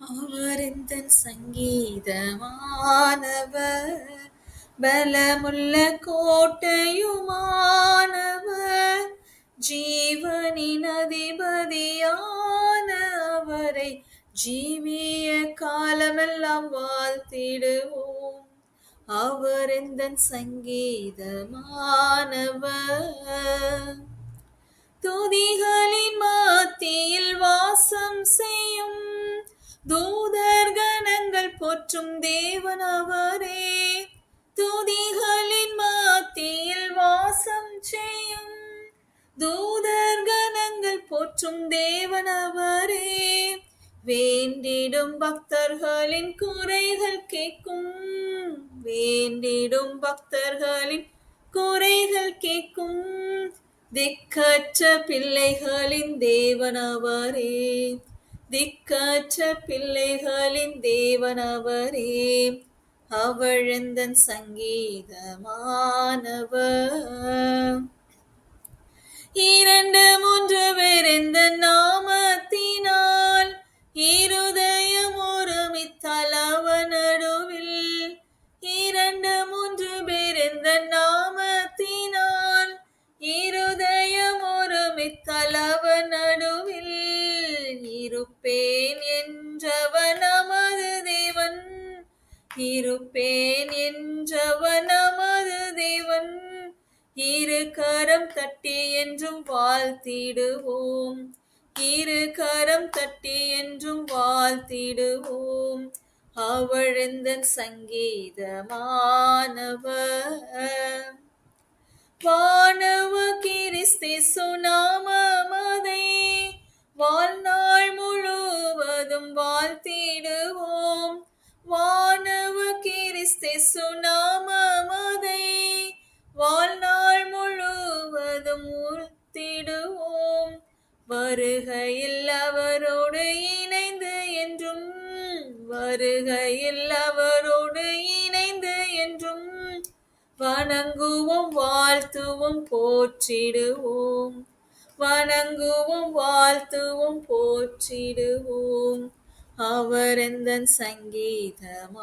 அவரெந்தன் சங்கீதமானவர், பலமுள்ள கோட்டையுமானவர், ஜீவனின் அதிபதியான அவரை ஜீவிய காலமெல்லாம் வாழ்த்திடுவோம். அவரெந்தன் சங்கீதமானவர். துதிகளின் மத்தியில் வாசம் செய்யும் தூதர் கணங்கள் போற்றும் தேவன் அவரே. துதிகளின் மத்தியில் வாசம் செய்யும் தூதர் கணங்கள் போற்றும் தேவன் அவரே. வேண்டிடும் பக்தர்களின் குறைகள் கேட்கும், வேண்டிடும் பக்தர்களின் குறைகள் கேட்கும் திக்கற்ற பிள்ளைகளின் தேவன் அவரே. திக்கற்ற பிள்ளைகளின் தேவன் அவரே. அவழந்தன் சங்கீதமானவர். இரண்டு மூன்று பேர் இந்த நாமத்தினால் இருதயம் ஒருமித்தால் அவர் நடுவில். இரண்டு மூன்று பேர் இந்த நாமத்தினால் இருதயம் ஒருமித்தால் அவர் நடுவில். இருப்பேன் என்றவர் நமது தேவன், இருப்பேன் என்றவர் நமது தேவன். இரு கரம் தட்டி என்றும் வாழ்த்திடுவோம், இரு கரம் தட்டி என்றும் வாழ்த்திடுவோம். அவழந்தன் சங்கீதமானவர். வானவ கிறிஸ்தேசு நாமமதை வாழ்நாள் முழுவதும் வாழ்த்திடுவோம். வானவ கிறிஸ்தேசு நாமமதை வாழ்நாள் முழுவதும் உறுத்திடுவோம். வருகையில் அவரோடு இணைந்து என்றும், வருகையில் அவரோடு இணைந்து என்றும் வணங்குவோம் வாழ்த்துவோம் போற்றிடுவோம், வணங்குவோம் வாழ்த்துவோம் போற்றிடுவோம். அவரெந்தன் சங்கீதமானவர்.